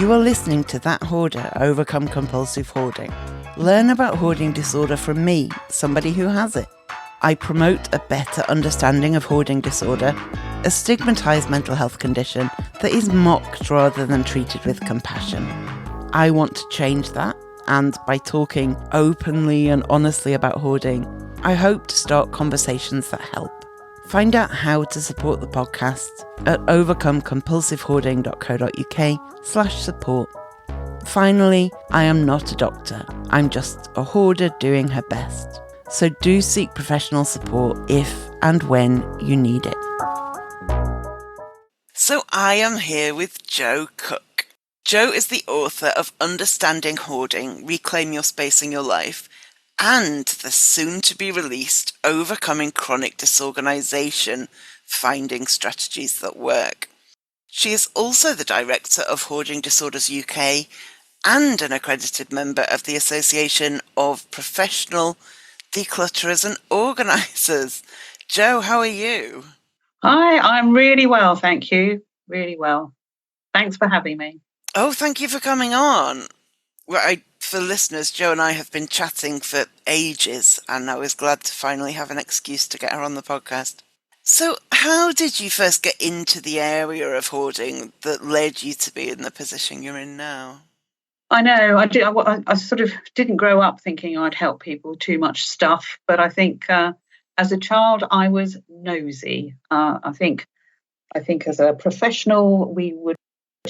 You are listening to That Hoarder Overcome Compulsive Hoarding. Learn about hoarding disorder from me, somebody who has it. I promote a better understanding of hoarding disorder, a stigmatised mental health condition that is mocked rather than treated with compassion. I want to change that, and by talking openly and honestly about hoarding, I hope to start conversations that help. Find out how to support the podcast at overcomecompulsivehoarding.co.uk/support. Finally, I am not a doctor. I'm just a hoarder doing her best. So do seek professional support if and when you need it. So I am here with Jo Cooke. Jo is the author of Understanding Hoarding, Reclaim Your Space in Your Life, and the soon-to-be-released Overcoming Chronic Disorganisation, Finding Strategies That Work. She is also the director of Hoarding Disorders UK and an accredited member of the Association of Professional Declutterers and Organisers. Jo, how are you? Hi, I'm really well, thank you. Really well. Thanks for having me. Oh, thank you for coming on. Well, for listeners, Jo and I have been chatting for ages, and I was glad to finally have an excuse to get her on the podcast. So, how did you first get into the area of hoarding that led you to be in the position you're in now? I know, I sort of didn't grow up thinking I'd help people too much stuff, but I think as a child I was nosy. I think as a professional we would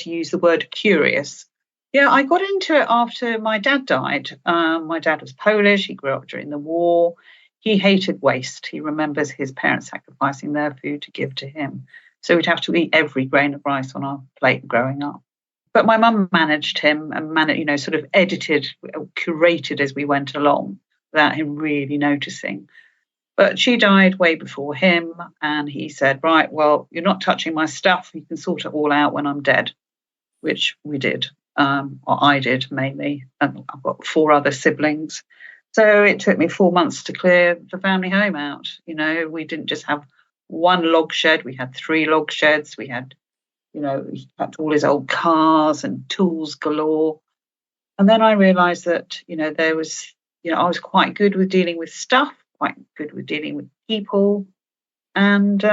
use the word curious. Yeah, I got into it after my dad died. My dad was Polish. He grew up during the war. He hated waste. He remembers his parents sacrificing their food to give to him. So we'd have to eat every grain of rice on our plate growing up. But my mum managed him and sort of edited, curated as we went along without him really noticing. But she died way before him, and he said, right, well, you're not touching my stuff. You can sort it all out when I'm dead, which we did. Or I did mainly, and I've got 4 other siblings. So it took me 4 months to clear the family home out. You know, we didn't just have one log shed, we had 3 log sheds. We had, he had all his old cars and tools galore. And then I realised that, there was, I was quite good with dealing with stuff, quite good with dealing with people. And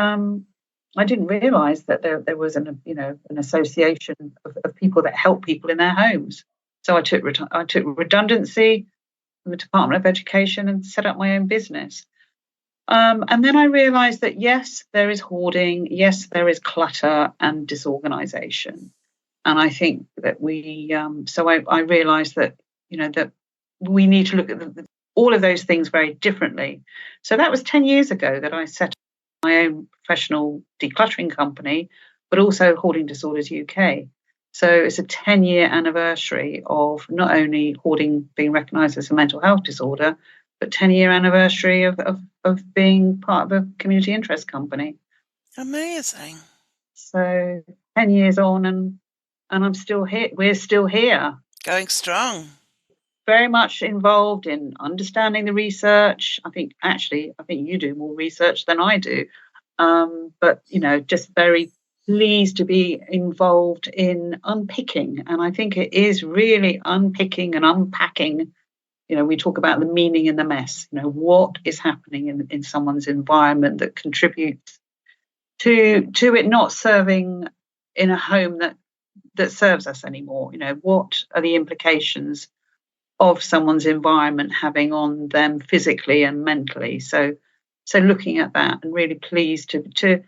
I didn't realise that there was an association of people that help people in their homes. So I took redundancy from the Department of Education and set up my own business. And then I realised that yes, there is hoarding, yes, there is clutter and disorganisation, and I think that I realised that that we need to look at all of those things very differently. So that was 10 years ago that I set my own professional decluttering company, but also Hoarding Disorders UK. So it's a 10-year anniversary of not only hoarding being recognised as a mental health disorder, but 10-year anniversary of being part of a community interest company. Amazing. So 10 years on and I'm still here. We're still here. Going strong. Very much involved in understanding the research. I think you do more research than I do. But, just very pleased to be involved in unpicking. And I think it is really unpicking and unpacking. We talk about the meaning in the mess. What is happening in someone's environment that contributes to it not serving in a home that serves us anymore. What are the implications of someone's environment having on them physically and mentally? So looking at that and really pleased to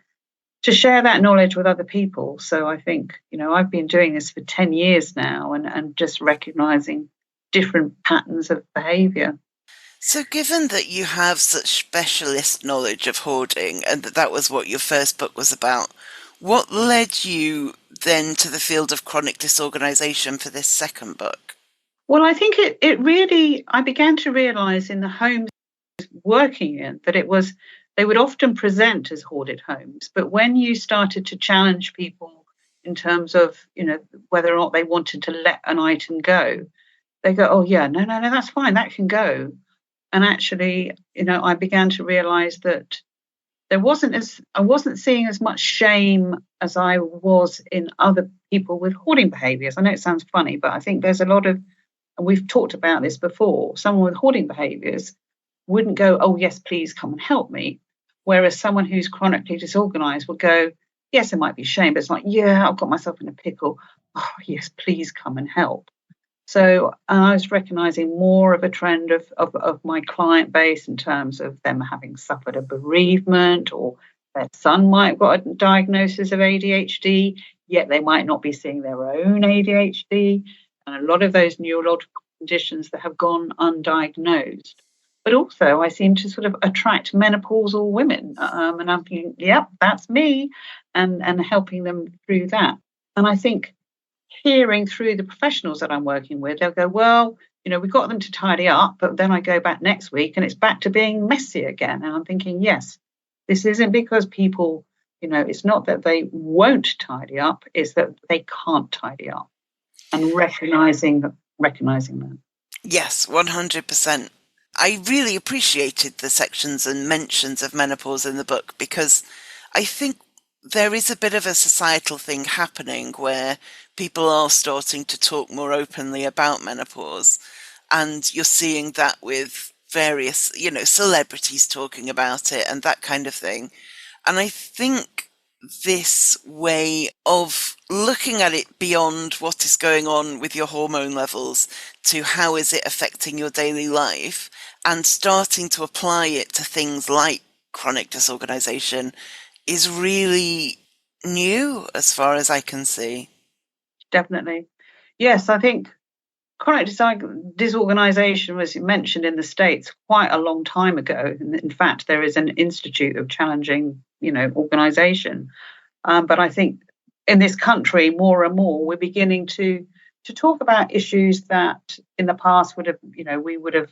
share that knowledge with other people. So I think, I've been doing this for 10 years now and just recognising different patterns of behaviour. So given that you have such specialist knowledge of hoarding and that was what your first book was about, what led you then to the field of chronic disorganisation for this second book? Well, I think it really, I began to realise in the homes I was working in that they would often present as hoarded homes. But when you started to challenge people in terms of, whether or not they wanted to let an item go, they go, oh, yeah, no, that's fine, that can go. And actually, I began to realise that I wasn't seeing as much shame as I was in other people with hoarding behaviours. I know it sounds funny, but I think there's a lot of, and we've talked about this before, someone with hoarding behaviours wouldn't go, oh, yes, please come and help me. Whereas someone who's chronically disorganised would go, yes, it might be shame, but it's like, yeah, I've got myself in a pickle. Oh, yes, please come and help. So I was recognising more of a trend of my client base in terms of them having suffered a bereavement, or their son might have got a diagnosis of ADHD, yet they might not be seeing their own ADHD, and a lot of those neurological conditions that have gone undiagnosed. But also, I seem to sort of attract menopausal women, and I'm thinking, yep, that's me, and helping them through that. And I think hearing through the professionals that I'm working with, they'll go, well, we got them to tidy up, but then I go back next week and it's back to being messy again. And I'm thinking, yes, this isn't because people, it's not that they won't tidy up, it's that they can't tidy up, and recognizing that. Yes, 100%. I really appreciated the sections and mentions of menopause in the book, because I think there is a bit of a societal thing happening where people are starting to talk more openly about menopause. And you're seeing that with various, celebrities talking about it and that kind of thing. And I think this way of looking at it beyond what is going on with your hormone levels to how is it affecting your daily life, and starting to apply it to things like chronic disorganization is really new as far as I can see. Definitely. Yes, I think chronic disorganisation was mentioned in the States quite a long time ago. In fact, there is an institute of challenging, organisation. But I think in this country, more and more, we're beginning to talk about issues that in the past we would have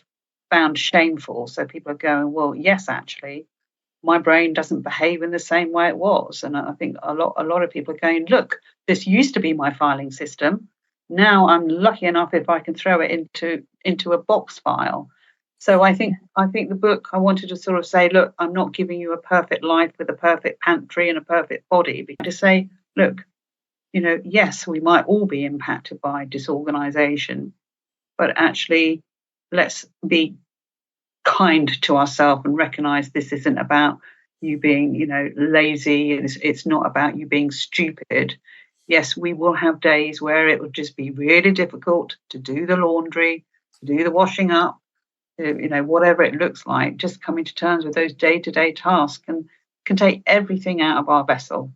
found shameful. So people are going, well, yes, actually, my brain doesn't behave in the same way it was. And I think a lot of people are going, look, this used to be my filing system. Now I'm lucky enough if I can throw it into a box file. So I think the book, I wanted to sort of say, look, I'm not giving you a perfect life with a perfect pantry and a perfect body, but to say, look, yes, we might all be impacted by disorganization, but actually let's be kind to ourselves and recognize this isn't about you being, lazy. It's not about you being stupid. Yes, we will have days where it will just be really difficult to do the laundry, to do the washing up, whatever it looks like. Just coming to terms with those day-to-day tasks can take everything out of our vessel.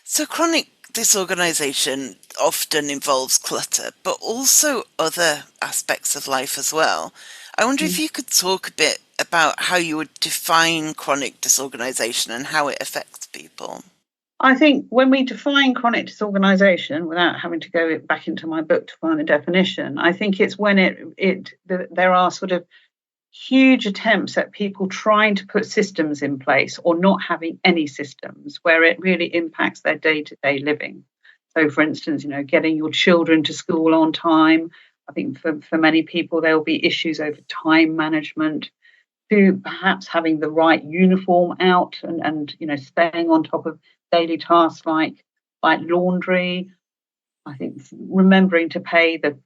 So chronic disorganization often involves clutter, but also other aspects of life as well. I wonder if you could talk a bit about how you would define chronic disorganization and how it affects people. I think when we define chronic disorganization, without having to go back into my book to find a definition, I think it's when there are sort of huge attempts at people trying to put systems in place or not having any systems, where it really impacts their day-to-day living. So, for instance, getting your children to school on time. I think for many people, there will be issues over time management, to perhaps having the right uniform out and staying on top of daily tasks like laundry. I think remembering to pay the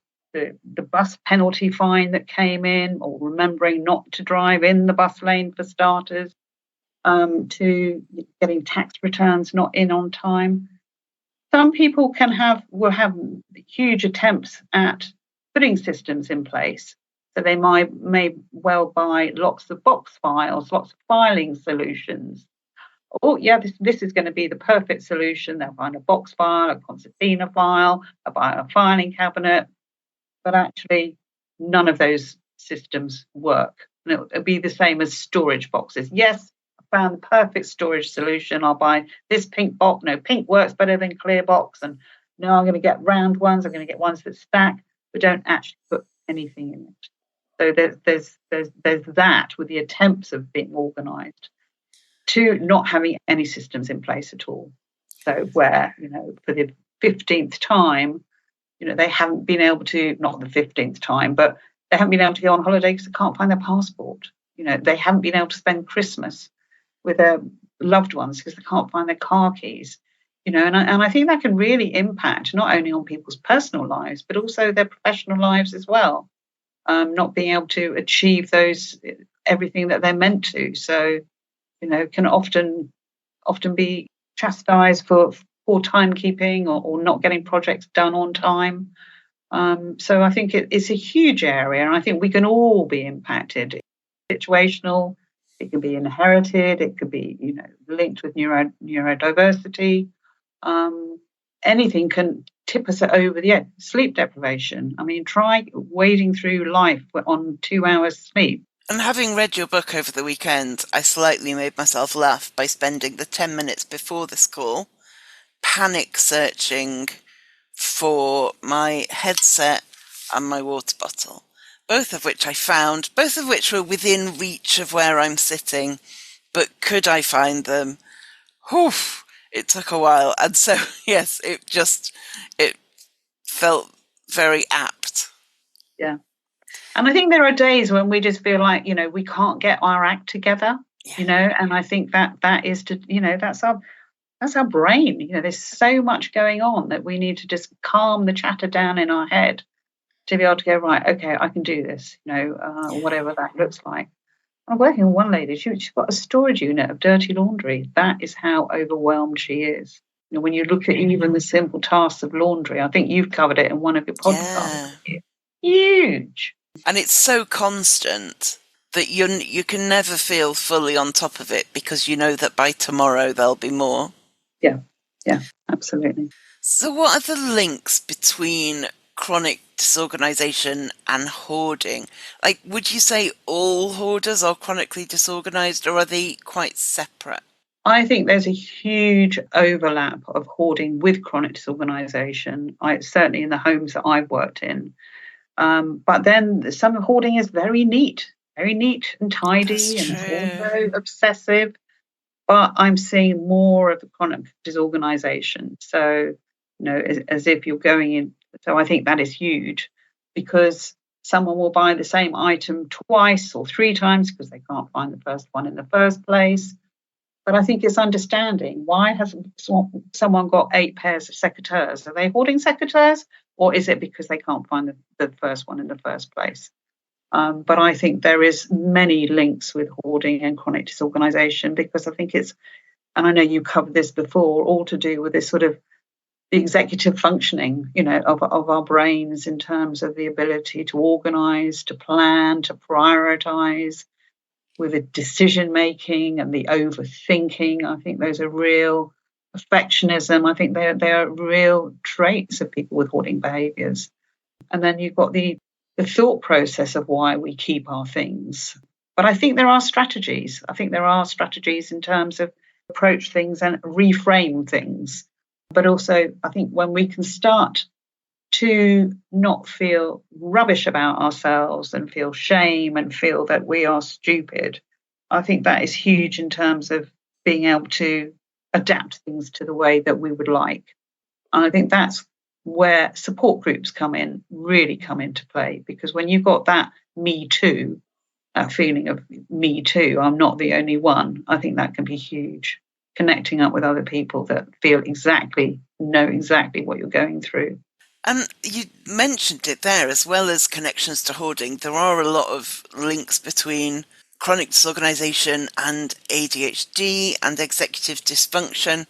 bus penalty fine that came in, or remembering not to drive in the bus lane for starters, to getting tax returns not in on time. Some people will have huge attempts at putting systems in place. So they may well buy lots of box files, lots of filing solutions. Oh, yeah, this is going to be the perfect solution. They'll find a box file, a concertina file, a filing cabinet. But actually, none of those systems work. And it'll be the same as storage boxes. Yes, I found the perfect storage solution. I'll buy this pink box. No, pink works better than clear box. And no, I'm going to get round ones. I'm going to get ones that stack, but don't actually put anything in it. So there's that with the attempts of being organised, to not having any systems in place at all. So where, for the 15th time, they haven't been able to, not the 15th time, but they haven't been able to go on holiday because they can't find their passport. They haven't been able to spend Christmas with their loved ones because they can't find their car keys. and I think that can really impact not only on people's personal lives, but also their professional lives as well. Not being able to achieve everything that they're meant to. So, can often be chastised for poor timekeeping or not getting projects done on time. So I think it's a huge area, and I think we can all be impacted. Situational, it can be inherited, it could be linked with neurodiversity. Anything can tip us over the edge. Sleep deprivation. I mean, try wading through life on 2 hours sleep. And having read your book over the weekend, I slightly made myself laugh by spending the 10 minutes before this call panic searching for my headset and my water bottle, both of which I found, both of which were within reach of where I'm sitting, but could I find them? Oof, it took a while. And so, yes, it felt very apt. Yeah. And I think there are days when we just feel like, we can't get our act together, and I think that is that's our brain. There's so much going on that we need to just calm the chatter down in our head to be able to go, right, okay, I can do this, whatever that looks like. I'm working with one lady, she's got a storage unit of dirty laundry. That is how overwhelmed she is. When you look at even the simple tasks of laundry, I think you've covered it in one of your podcasts. Yeah. Huge. And it's so constant that you can never feel fully on top of it because you know that by tomorrow there'll be more. Yeah, absolutely. So what are the links between chronic disorganisation and hoarding? Like, would you say all hoarders are chronically disorganised, or are they quite separate? I think there's a huge overlap of hoarding with chronic disorganisation. Certainly in the homes that I've worked in. But then some hoarding is very neat and tidy, and it's also obsessive. But I'm seeing more of the chronic disorganisation. So, as if you're going in. So I think that is huge, because someone will buy the same item twice or three times because they can't find the first one in the first place. But I think it's understanding, why has someone got 8 pairs of secateurs? Are they hoarding secateurs, or is it because they can't find the first one in the first place? But I think there is many links with hoarding and chronic disorganisation, because I think it's, and I know you covered this before, all to do with this sort of the executive functioning, of our brains in terms of the ability to organise, to plan, to prioritise, with the decision making and the overthinking. I think those are real perfectionism. I think they are real traits of people with hoarding behaviours. And then you've got the thought process of why we keep our things. But I think there are strategies. I think there are strategies in terms of approach things and reframe things. But also, I think when we can start to not feel rubbish about ourselves and feel shame and feel that we are stupid, I think that is huge in terms of being able to adapt things to the way that we would like. And I think that's where support groups really come into play, because when you've got that me too, that feeling of me too, I'm not the only one, I think that can be huge. Connecting up with other people that know exactly what you're going through. And you mentioned it there, as well as connections to hoarding, there are a lot of links between chronic disorganisation and ADHD and executive dysfunction.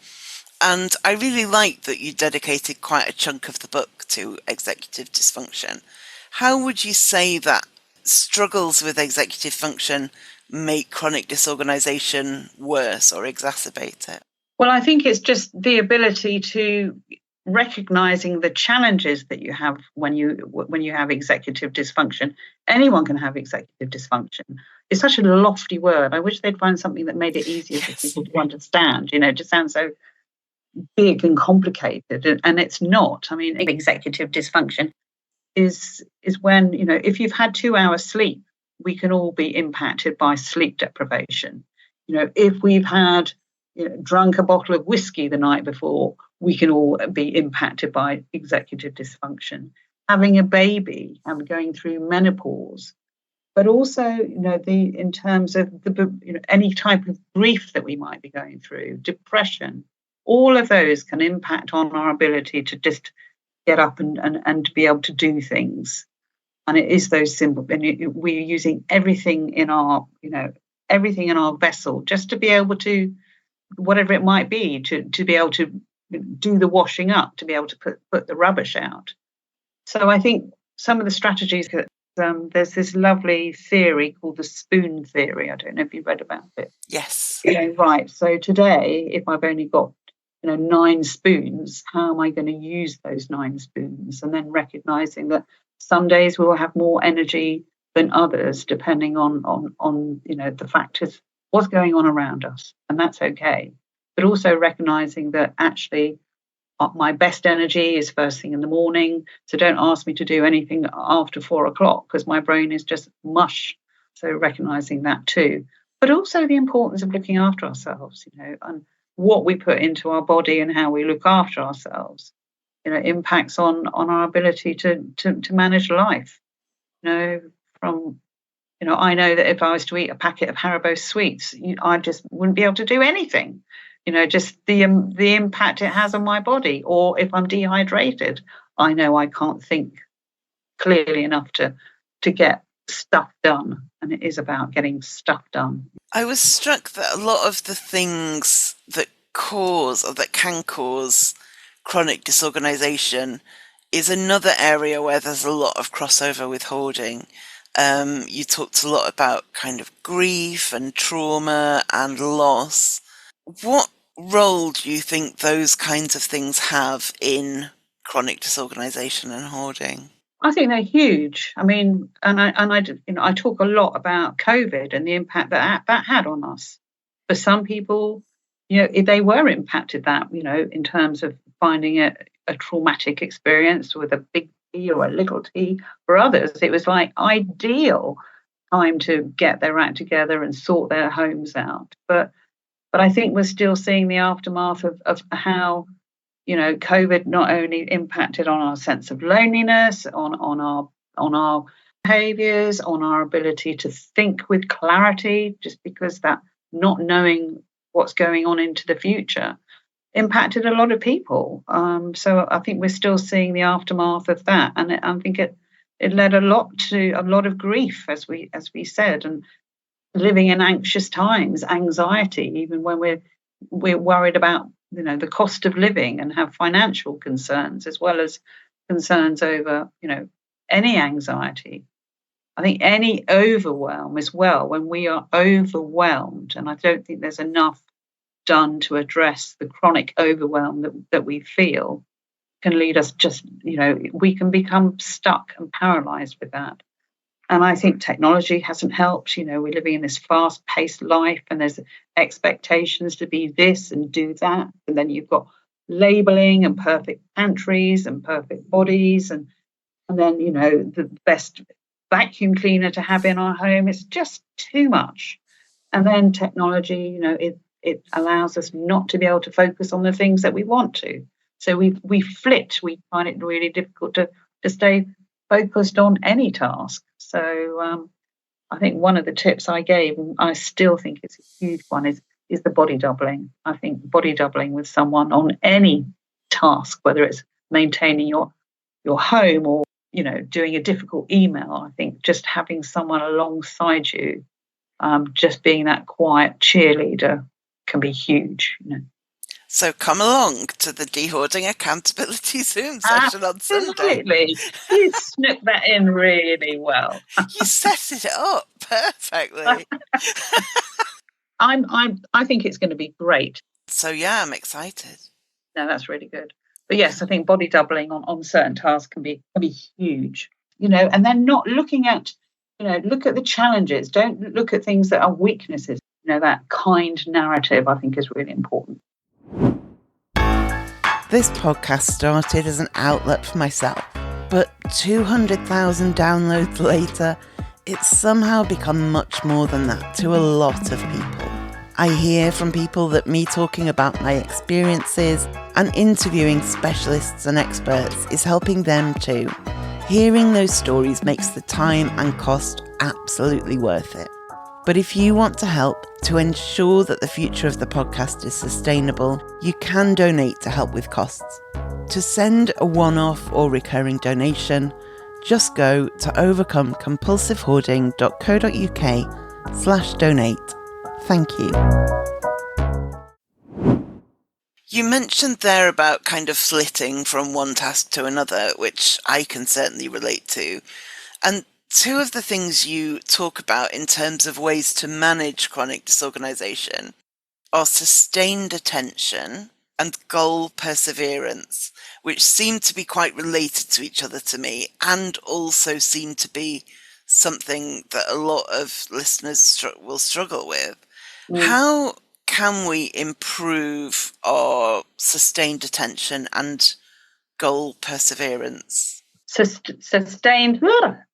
And I really like that you dedicated quite a chunk of the book to executive dysfunction. How would you say that struggles with executive function make chronic disorganisation worse or exacerbate it? Well, I think it's just the ability to recognizing the challenges that you have when you have executive dysfunction. Anyone can have executive dysfunction. It's such a lofty word. I wish they'd find something that made it easier for people to understand. It just sounds so big and complicated, and it's not. I mean, executive dysfunction is when, if you've had 2 hours sleep, we can all be impacted by sleep deprivation. If we've had drunk a bottle of whiskey the night before, we can all be impacted by executive dysfunction. Having a baby and going through menopause, but also, in terms of any type of grief that we might be going through, depression, All of those can impact on our ability to just get up and to be able to do things. And it is those simple, and we're using everything in our, everything in our vessel just to be able to, whatever it might be, to be able to do the washing up, to be able to put the rubbish out. So I think some of the strategies, there's this lovely theory called the spoon theory. I don't know if you've read about it. Yes. Right. So today, if I've only got 9 spoons, how am I going to use those 9 spoons? And then recognizing that some days we will have more energy than others, depending on the factors, what's going on around us, and that's okay. But also recognizing that actually my best energy is first thing in the morning. So don't ask me to do anything after 4 o'clock because my brain is just mush. So recognizing that too, but also the importance of looking after ourselves, and what we put into our body and how we look after ourselves, impacts on our ability to manage life. From I know that if I was to eat a packet of Haribo sweets, I just wouldn't be able to do anything. Just the impact it has on my body. Or if I'm dehydrated, I know I can't think clearly enough to get stuff done. And it is about getting stuff done. I was struck that a lot of the things that cause or that can cause chronic disorganisation is another area where there's a lot of crossover with hoarding. You talked a lot about kind of grief and trauma and loss. What role do you think those kinds of things have in chronic disorganisation and hoarding? I think they're huge. I mean, I talk a lot about COVID and the impact that had on us. For some people, if they were impacted that, in terms of finding a traumatic experience with a big T or a little t. For others, it was like ideal time to get their act together and sort their homes out. But I think we're still seeing the aftermath of how COVID not only impacted on our sense of loneliness, on our behaviours, on our ability to think with clarity, just because that not knowing what's going on into the future impacted a lot of people. So I think we're still seeing the aftermath of that, and I think it led a lot of grief, as we said, and living in anxious times, anxiety, even when we're worried about the cost of living and have financial concerns, as well as concerns over any anxiety. I think any overwhelm as well, when we are overwhelmed, and I don't think there's enough done to address the chronic overwhelm that we feel, can lead us we can become stuck and paralyzed with that. And I think technology hasn't helped. We're living in this fast-paced life, and there's expectations to be this and do that. And then you've got labeling and perfect pantries and perfect bodies, and then the best vacuum cleaner to have in our home. It's just too much. And then technology, it allows us not to be able to focus on the things that we want to. So we flit. We find it really difficult to stay focused on any task. So I think one of the tips I gave, and I still think it's a huge one, is the body doubling. I think body doubling with someone on any task, whether it's maintaining your home or doing a difficult email. I think just having someone alongside you, just being that quiet cheerleader, can be huge. So come along to the De-Hoarding Accountability Zoom session on Sunday. Absolutely. You snuck that in really well. You set it up perfectly. I think it's going to be great. So yeah, I'm excited. No, that's really good. But yes, I think body doubling on certain tasks can be huge. And then not looking at, look at the challenges. Don't look at things that are weaknesses. That kind narrative, I think, is really important. This podcast started as an outlet for myself, but 200,000 downloads later, it's somehow become much more than that to a lot of people. I hear from people that me talking about my experiences and interviewing specialists and experts is helping them too. Hearing those stories makes the time and cost absolutely worth it. But if you want to help to ensure that the future of the podcast is sustainable, you can donate to help with costs. To send a one-off or recurring donation, just go to overcomecompulsivehoarding.co.uk/donate. Thank you. You mentioned there about kind of flitting from one task to another, which I can certainly relate to. And two of the things you talk about in terms of ways to manage chronic disorganisation are sustained attention and goal perseverance, which seem to be quite related to each other to me, and also seem to be something that a lot of listeners will struggle with. How can we improve our sustained attention and goal perseverance? Sustained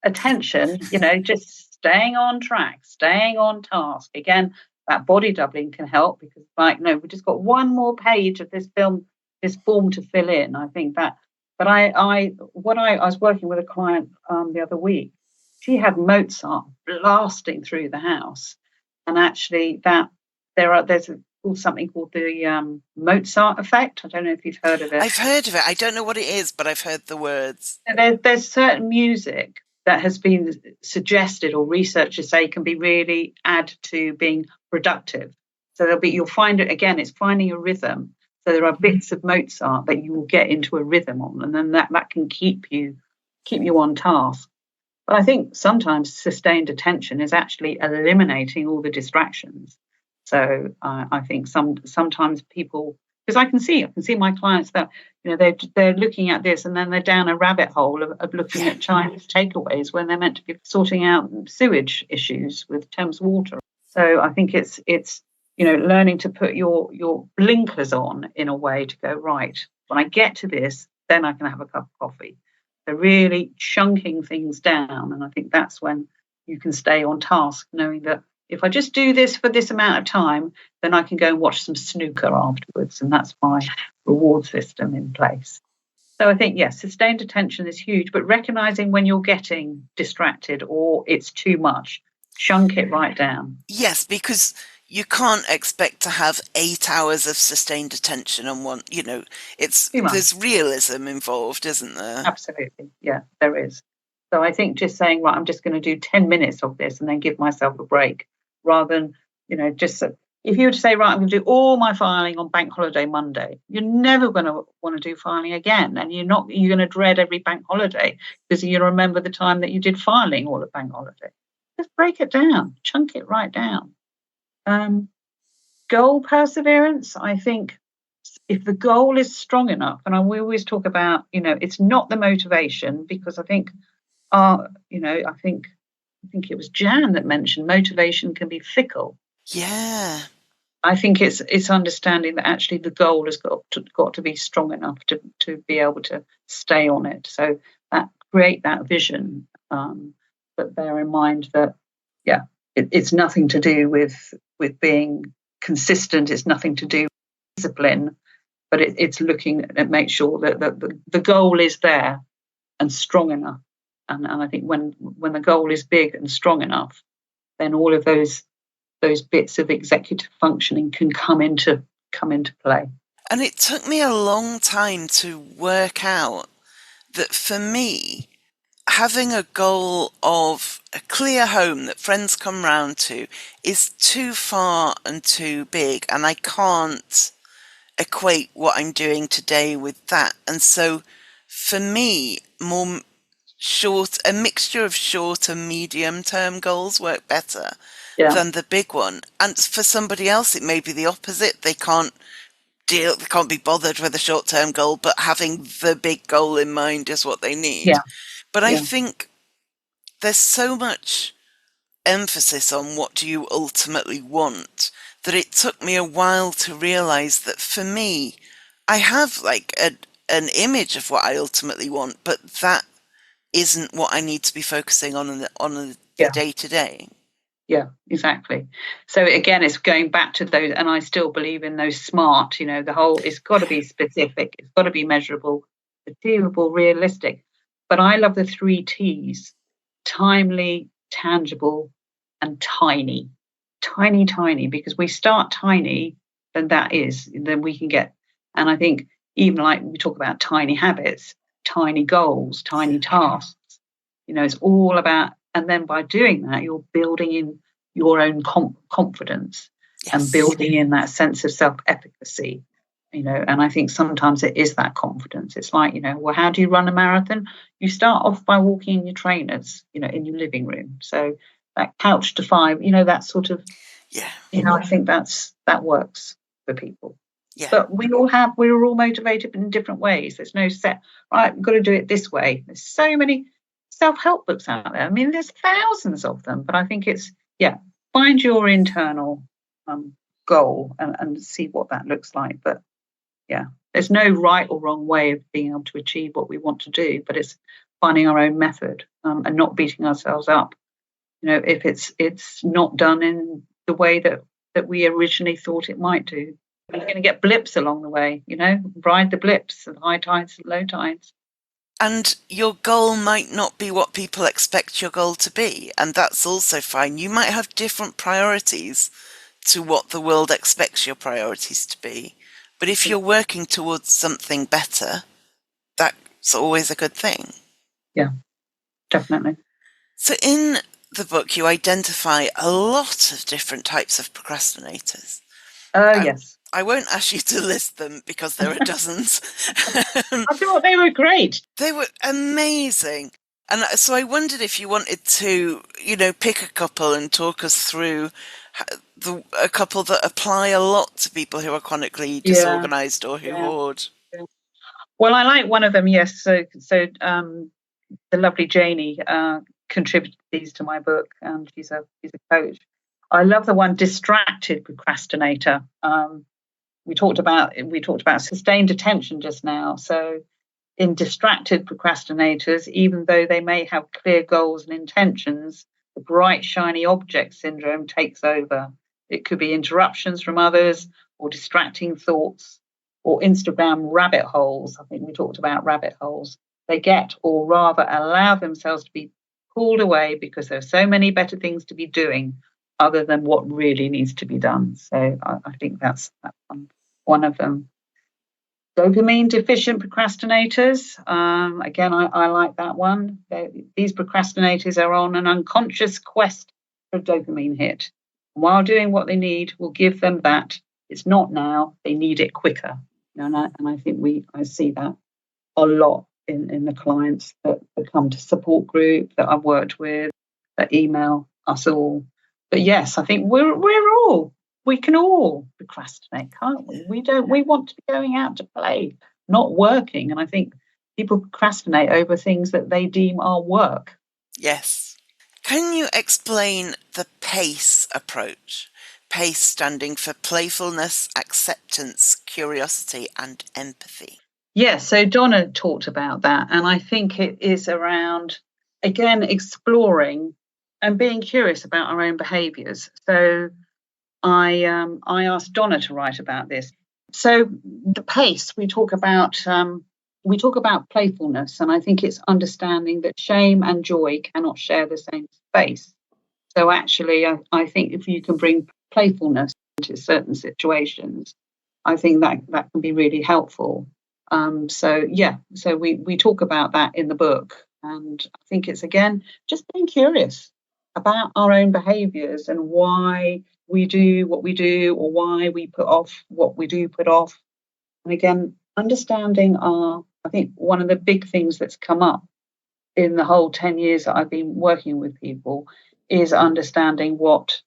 attention, just staying on track, staying on task. Again, that body doubling can help, because no, we just got one more page of this form to fill in. I think that, but I was working with a client the other week. She had Mozart blasting through the house, and actually there's something called the Mozart effect. I don't know if you've heard of it. I've heard of it. I don't know what it is, but I've heard the words. There's certain music that has been suggested, or researchers say can be really add to being productive. So you'll find it again. It's finding a rhythm. So there are bits of Mozart that you will get into a rhythm on, and then that can keep you on task. But I think sometimes sustained attention is actually eliminating all the distractions. So I think sometimes people, because I can see my clients that they're looking at this, and then they're down a rabbit hole of looking at Chinese takeaways when they're meant to be sorting out sewage issues with Thames Water. So I think it's learning to put your blinkers on in a way to go, right, when I get to this, then I can have a cup of coffee. So really chunking things down, and I think that's when you can stay on task, knowing that if I just do this for this amount of time, then I can go and watch some snooker afterwards, and that's my reward system in place. So I think, yes, sustained attention is huge, but recognizing when you're getting distracted or it's too much, chunk it right down. Yes, because you can't expect to have 8 hours of sustained attention on one, there's realism involved, isn't there? Absolutely. Yeah, there is. So I think just saying, right, I'm just going to do 10 minutes of this and then give myself a break, rather than, if you were to say, right, I'm going to do all my filing on Bank Holiday Monday, you're never going to want to do filing again. And you're going to dread every bank holiday, because you remember the time that you did filing all at bank holiday. Just break it down, chunk it right down. Goal perseverance, I think, if the goal is strong enough, and we always talk about, it's not the motivation, because I think, I think it was Jan that mentioned motivation can be fickle. Yeah. I think it's understanding that actually the goal has got to be strong enough to be able to stay on it. So that create that vision, but bear in mind that, it's nothing to do with being consistent. It's nothing to do with discipline, but it's looking at make sure that the goal is there and strong enough. And I think when the goal is big and strong enough, then all of those bits of executive functioning can come into play. And it took me a long time to work out that for me, having a goal of a clear home that friends come round to is too far and too big, and I can't equate what I'm doing today with that. And so for me, a mixture of short and medium term goals work better than the big one. And for somebody else, it may be the opposite. They can't be bothered with a short term goal, but having the big goal in mind is what they need. But I think there's so much emphasis on what do you ultimately want that it took me a while to realize that for me, I have like an image of what I ultimately want, but that isn't what I need to be focusing on the day-to-day. Yeah, exactly. So again, it's going back to those, and I still believe in those SMART, it's got to be specific, it's got to be measurable, achievable, realistic. But I love the 3 T's: timely, tangible, and tiny. tiny, because we start tiny, then we can get, and I think even like we talk about tiny habits, tiny goals, tiny tasks, it's all about, and then by doing that, you're building in your own confidence and Yes. building in that sense of self-efficacy, and I think sometimes it is that confidence. It's like, well, how do you run a marathon? You start off by walking in your trainers, in your living room. So that couch to five, that sort of, Yeah. I think that works for people. Yeah. But we're all motivated in different ways. There's no set, right, we've got to do it this way. There's so many self-help books out there. I mean, there's thousands of them, but I think it's, find your internal goal and see what that looks like. But there's no right or wrong way of being able to achieve what we want to do, but it's finding our own method and not beating ourselves up, if it's not done in the way that we originally thought it might do. You're going to get blips along the way, ride the blips, and high tides and low tides. And your goal might not be what people expect your goal to be, and that's also fine. You might have different priorities to what the world expects your priorities to be. But if you're working towards something better, that's always a good thing. Yeah, definitely. So in the book, you identify a lot of different types of procrastinators. Yes. I won't ask you to list them because there are dozens. I thought they were great. They were amazing. And so I wondered if you wanted to, pick a couple and talk us through a couple that apply a lot to people who are chronically disorganized or who hoard. Yeah. Well, I like one of them, yes. So the lovely Janie contributed these to my book, and she's a coach. I love the one distracted procrastinator. We talked about sustained attention just now. So in distracted procrastinators, even though they may have clear goals and intentions, the bright shiny object syndrome takes over. It could be interruptions from others, or distracting thoughts, or Instagram rabbit holes. I think we talked about rabbit holes. They get, or rather allow themselves to be pulled away because there are so many better things to be doing other than what really needs to be done. So I think that's one of them. Dopamine deficient procrastinators. Again, I like that one. These procrastinators are on an unconscious quest for a dopamine hit. While doing what they need will give them that. It's not now. They need it quicker. And I think I see that a lot in the clients that come to support group that I've worked with, that email us all. But yes, I think we can all procrastinate, can't we? We want to be going out to play, not working. And I think people procrastinate over things that they deem are work. Yes. Can you explain the PACE approach? PACE standing for playfulness, acceptance, curiosity, and empathy. Yes, so Donna talked about that. And I think it is around, again, exploring and being curious about our own behaviours. So I asked Donna to write about this. So the PACE, we talk about playfulness, and I think it's understanding that shame and joy cannot share the same space. So actually, I think if you can bring playfulness into certain situations, I think that can be really helpful. So we talk about that in the book, and I think it's, again, just being curious about our own behaviours and why we do what we do, or why we put off what we do put off. And again, understanding I think one of the big things that's come up in the whole 10 years that I've been working with people is understanding what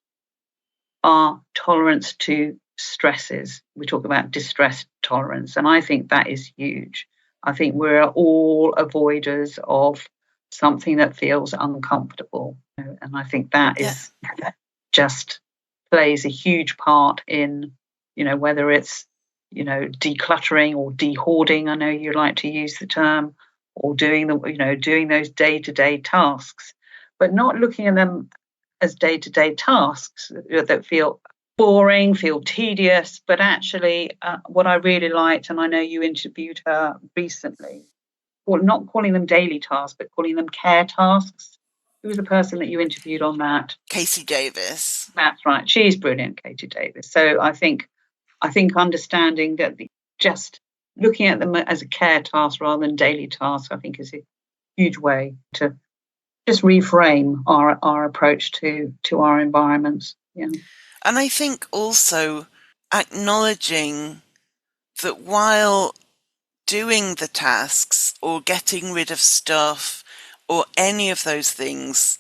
our tolerance to stress is. We talk about distress tolerance, and I think that is huge. I think we're all avoiders of something that feels uncomfortable. And I think that is just plays a huge part in, whether it's, decluttering or de-hoarding. I know you like to use the term, or doing those day-to-day tasks, but not looking at them as day-to-day tasks that feel boring, feel tedious. But actually, what I really liked, and I know you interviewed her recently, not calling them daily tasks, but calling them care tasks, Who was the person that you interviewed on that? Casey Davis. That's right. She's brilliant, Katie Davis. So I think understanding that just looking at them as a care task rather than daily task, I think is a huge way to just reframe our approach to our environments. Yeah. And I think also acknowledging that while doing the tasks or getting rid of stuff or any of those things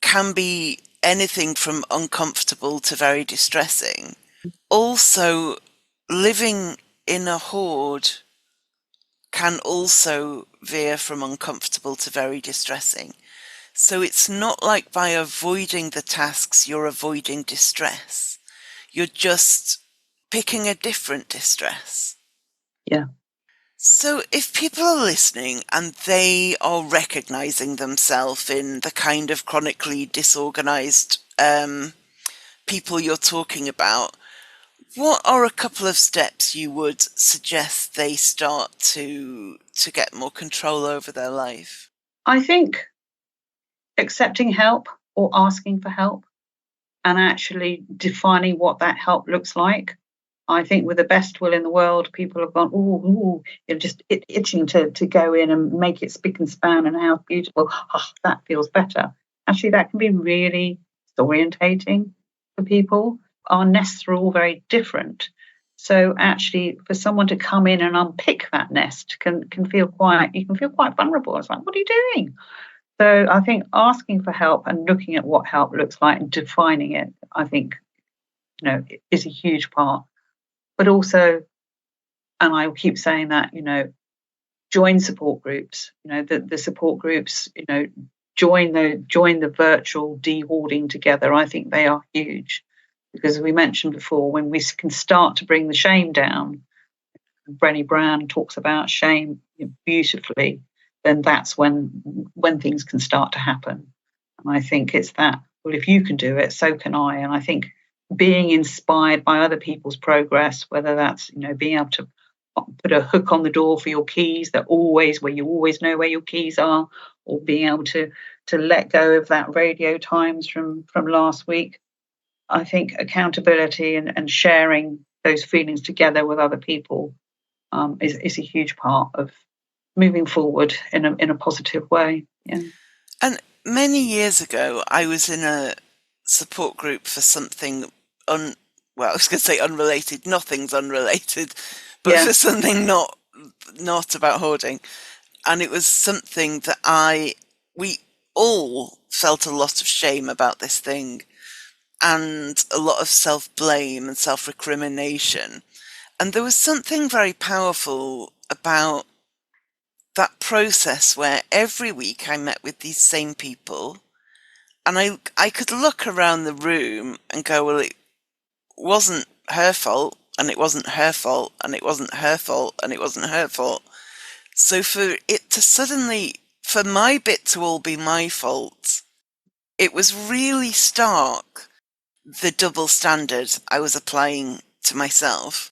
can be anything from uncomfortable to very distressing, also living in a hoard can also veer from uncomfortable to very distressing. So it's not like by avoiding the tasks you're avoiding distress. You're just picking a different distress. Yeah. So if people are listening and they are recognizing themselves in the kind of chronically disorganized people you're talking about, what are a couple of steps you would suggest they start to get more control over their life? I think accepting help or asking for help and actually defining what that help looks like. I think with the best will in the world, people have gone, just itching to go in and make it spick and span and how beautiful. Oh, that feels better. Actually, that can be really disorientating for people. Our nests are all very different. So actually, for someone to come in and unpick that nest can feel quite vulnerable. It's like, what are you doing? So I think asking for help and looking at what help looks like and defining it, I think, is a huge part. But also, and I keep saying that, join support groups. The support groups, join the virtual de-hoarding together. I think they are huge because, as we mentioned before, when we can start to bring the shame down, Brené Brown talks about shame beautifully, then that's when things can start to happen. And I think it's that, well, if you can do it, so can I. And I think being inspired by other people's progress, whether that's, being able to put a hook on the door for your keys where you always know where your keys are, or being able to let go of that radio times from last week. I think accountability and sharing those feelings together with other people is a huge part of moving forward in a positive way. Yeah. And many years ago, I was in a support group for something I was going to say unrelated. Nothing's unrelated, but for something not about hoarding. And it was something that we all felt a lot of shame about this thing and a lot of self-blame and self-recrimination. And there was something very powerful about that process where every week I met with these same people and I could look around the room and go, well, it wasn't her fault and it wasn't her fault and it wasn't her fault and it wasn't her fault. So for it to suddenly, for my bit to all be my fault, it was really stark, the double standard I was applying to myself.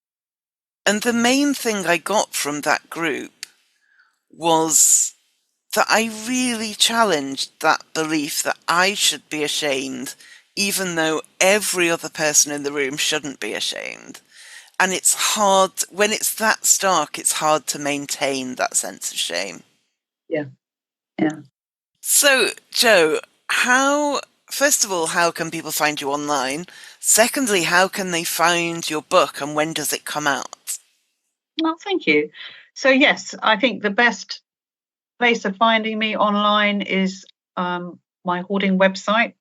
And the main thing I got from that group was that I really challenged that belief that I should be ashamed, even though every other person in the room shouldn't be ashamed. And it's hard, when it's that stark, it's hard to maintain that sense of shame. Yeah. Yeah. So, Jo, first of all, how can people find you online? Secondly, how can they find your book and when does it come out? Well, thank you. So, yes, I think the best place of finding me online is my hoarding website,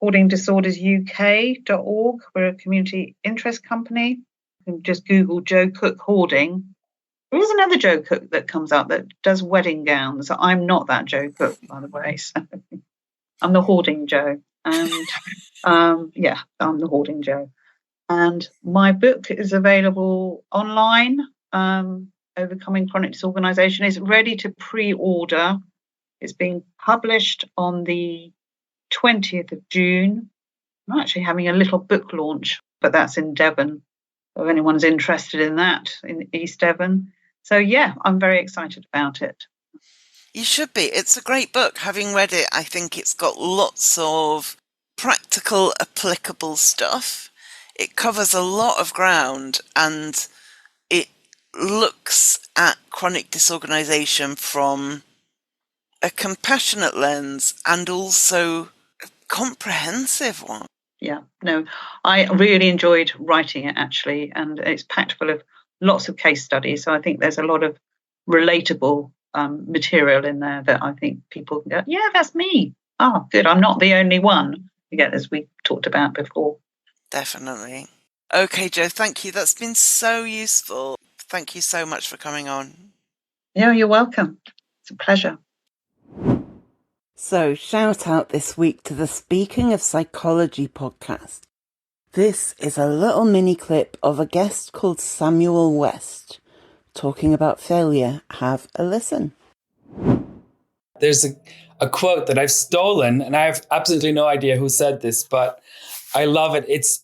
hoardingdisordersuk.org. We're a community interest company. You can just Google Jo Cooke Hoarding. There is another Jo Cooke that comes up that does wedding gowns. I'm not that Jo Cooke, by the way. So I'm the Hoarding Jo. And I'm the Hoarding Jo. And my book is available online. Overcoming Chronic Disorganisation is ready to pre-order. It's being published on the 20th of June. I'm actually having a little book launch, but that's in Devon. So if anyone's interested in that, in East Devon. So, yeah, I'm very excited about it. You should be. It's a great book. Having read it, I think it's got lots of practical, applicable stuff. It covers a lot of ground, and it looks at chronic disorganisation from a compassionate lens and also a comprehensive one. Yeah, no, I really enjoyed writing it, actually, and it's packed full of lots of case studies. So I think there's a lot of relatable material in there that I think people can go, yeah, that's me. Oh, good. I'm not the only one. Again, as we talked about before. Definitely. Okay, Jo, thank you. That's been so useful. Thank you so much for coming on. Yeah, you're welcome. It's a pleasure. So, shout out this week to the Speaking of Psychology podcast. This is a little mini clip of a guest called Samuel West talking about failure. Have a listen. There's a quote that I've stolen, and I have absolutely no idea who said this, but I love it. It's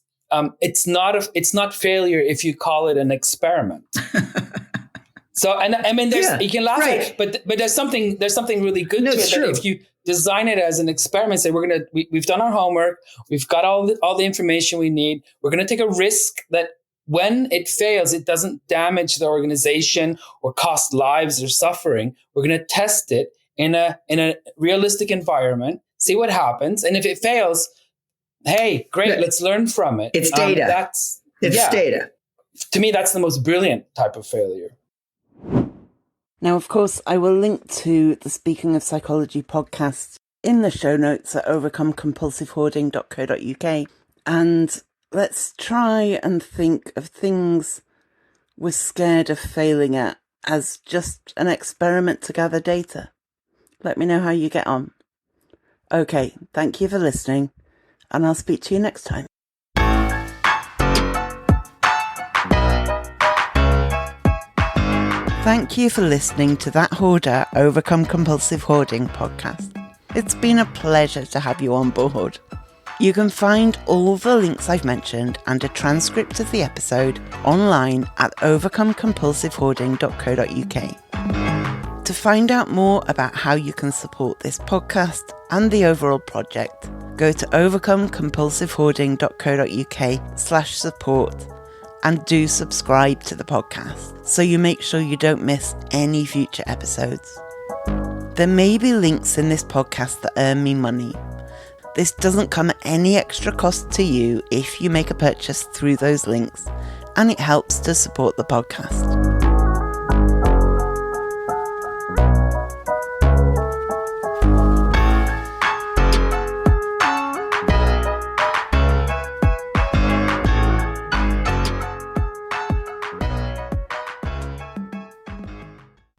not failure if you call it an experiment. So, and I mean, you can laugh at it, but there's something really good to it. That if you design it as an experiment, say we've done our homework, we've got all the information we need. We're gonna take a risk that when it fails, it doesn't damage the organization or cost lives or suffering. We're gonna test it in a realistic environment, see what happens, and if it fails, hey, great, let's learn from it. It's data. It's data. To me, that's the most brilliant type of failure. Now, of course, I will link to the Speaking of Psychology podcast in the show notes at overcomecompulsivehoarding.co.uk. And let's try and think of things we're scared of failing at as just an experiment to gather data. Let me know how you get on. Okay, thank you for listening, and I'll speak to you next time. Thank you for listening to That Hoarder Overcome Compulsive Hoarding podcast. It's been a pleasure to have you on board. You can find all the links I've mentioned and a transcript of the episode online at overcomecompulsivehoarding.co.uk. To find out more about how you can support this podcast and the overall project, go to overcomecompulsivehoarding.co.uk/support and do subscribe to the podcast so you make sure you don't miss any future episodes. There may be links in this podcast that earn me money. This doesn't come at any extra cost to you if you make a purchase through those links, and it helps to support the podcast.